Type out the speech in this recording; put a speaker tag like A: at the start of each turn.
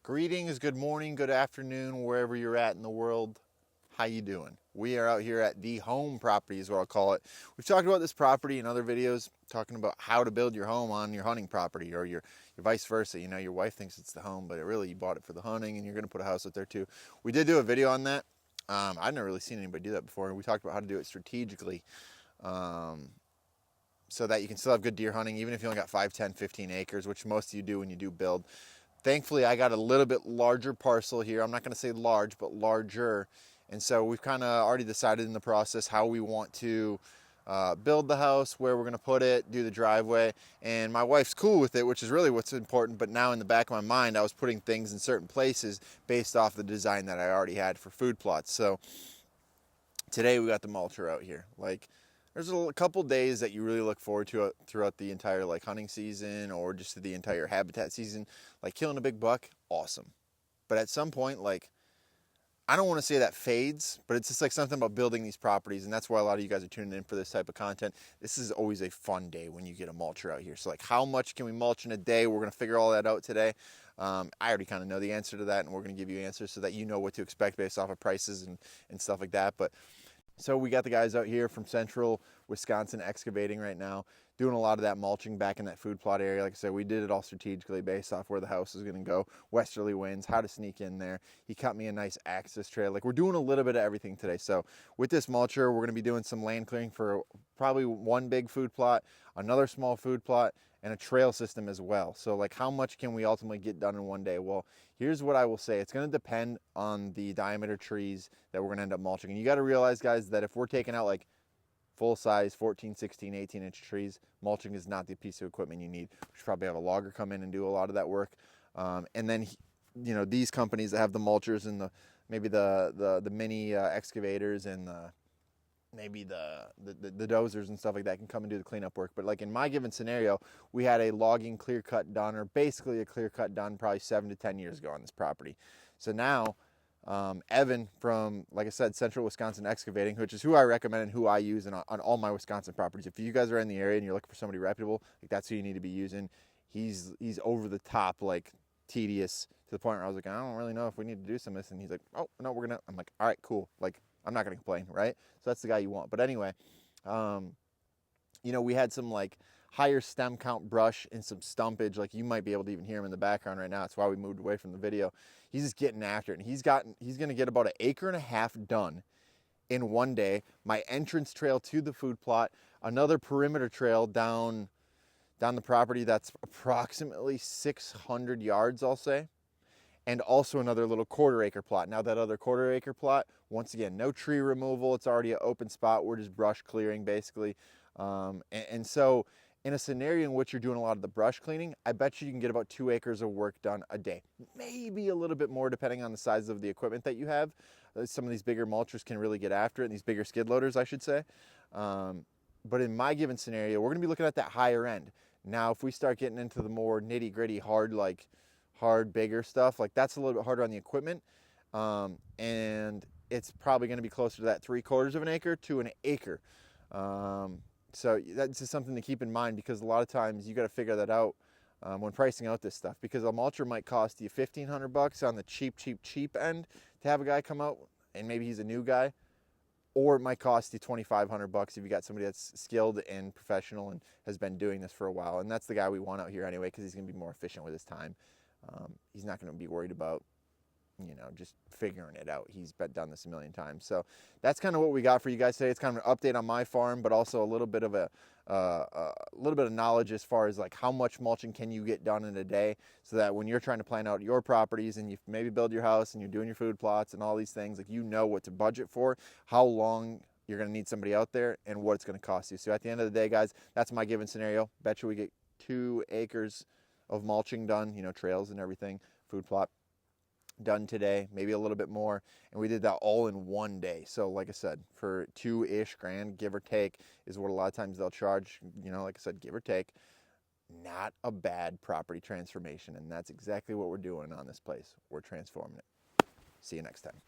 A: Greetings, good morning, good afternoon, wherever you're at in the world. How you doing? We are out here at the home property is what I'll call it. We've talked about this property in other videos, talking about how to build your home on your hunting property or your vice versa. You know, your wife thinks it's the home, but really you bought it for the hunting and you're going to put a house out there too. We did do a video on that. I've never really seen anybody do that before. We talked about how to do it strategically so that you can still have good deer hunting, even if you only got 5, 10, 15 acres, which most of you do when you do build. Thankfully, I got a little bit larger parcel here. I'm not going to say large, but larger. And so we've kind of already decided in the process how we want to build the house, where we're going to put it, do the driveway. And my wife's cool with it, which is really what's important. But now in the back of my mind, I was putting things in certain places based off the design that I already had for food plots. So today we got the mulcher out here. There's a couple days that you really look forward to throughout the entire hunting season or just the entire habitat season. Killing a big buck, awesome. But at some point, I don't want to say that fades, but it's just something about building these properties, and that's why a lot of you guys are tuning in for this type of content. This is always a fun day when you get a mulcher out here. So how much can we mulch in a day? We're going to figure all that out today. I already kind of know the answer to that, and we're going to give you answers so that you know what to expect based off of prices and stuff like that. So we got the guys out here from central Wisconsin excavating right now, doing a lot of that mulching back in that food plot area. Like I said, we did it all strategically based off where the house is going to go, westerly winds, how to sneak in there. He cut me a nice access trail. We're doing a little bit of everything today. So with this mulcher, we're going to be doing some land clearing for probably one big food plot, another small food plot, and a trail system as well. So how much can we ultimately get done in one day? Well, here's what I will say. It's going to depend on the diameter trees that we're going to end up mulching. And you got to realize, guys, that if we're taking out full size 14, 16, 18-inch trees, mulching is not the piece of equipment you need. We should probably have a logger come in and do a lot of that work. And then, these companies that have the mulchers and maybe the mini excavators and maybe the dozers and stuff like that can come and do the cleanup work. But in my given scenario, we had a logging clear cut done, or basically a clear cut done probably 7 to 10 years ago on this property. So now Evan from, like I said, Central Wisconsin Excavating, which is who I recommend and who I use on all my Wisconsin properties. If you guys are in the area and you're looking for somebody reputable, that's who you need to be using. He's over the top, tedious, to the point where I was I don't really know if we need to do some of this. And he's oh, no, we're going to. I'm all right, cool. I'm not going to complain, right? So that's the guy you want. But anyway, we had some higher stem count brush and some stumpage. You might be able to even hear him in the background right now. That's why we moved away from the video. He's just getting after it. And he's going to get about 1.5 acres done in one day. My entrance trail to the food plot, another perimeter trail down the property that's approximately 600 yards, I'll say. And also another little 1/4 acre plot. Now that other 1/4 acre plot, once again, no tree removal. It's already an open spot. We're just brush clearing basically. And so in a scenario in which you're doing a lot of the brush cleaning, I bet you can get about 2 acres of work done a day. Maybe a little bit more depending on the size of the equipment that you have. Some of these bigger mulchers can really get after it, and these bigger skid loaders, I should say. But in my given scenario, we're gonna be looking at that higher end. Now, if we start getting into the more nitty gritty, hard, bigger stuff, that's a little bit harder on the equipment. And it's probably gonna be closer to that 3/4 acre to an acre. So that's just something to keep in mind, because a lot of times you got to figure that out when pricing out this stuff, because a mulcher might cost you $1,500 on the cheap end to have a guy come out, and maybe he's a new guy, or it might cost you $2,500 if you got somebody that's skilled and professional and has been doing this for a while. And that's the guy we want out here anyway, because he's going to be more efficient with his time. He's not going to be worried about just figuring it out. He's done this a million times. So that's kind of what we got for you guys today. It's kind of an update on my farm, but also a little bit of knowledge as far as how much mulching can you get done in a day, so that when you're trying to plan out your properties and you maybe build your house and you're doing your food plots and all these things, you know what to budget for, how long you're going to need somebody out there, and what it's going to cost you. So at the end of the day, guys, that's my given scenario. Bet you we get 2 acres of mulching done, trails and everything, food plot done today, maybe a little bit more, and we did that all in one day. So like I said, for $2-ish grand, give or take, is what a lot of times they'll charge. Like I said, give or take, not a bad property transformation, and that's exactly what we're doing on this place. We're transforming it. See you next time.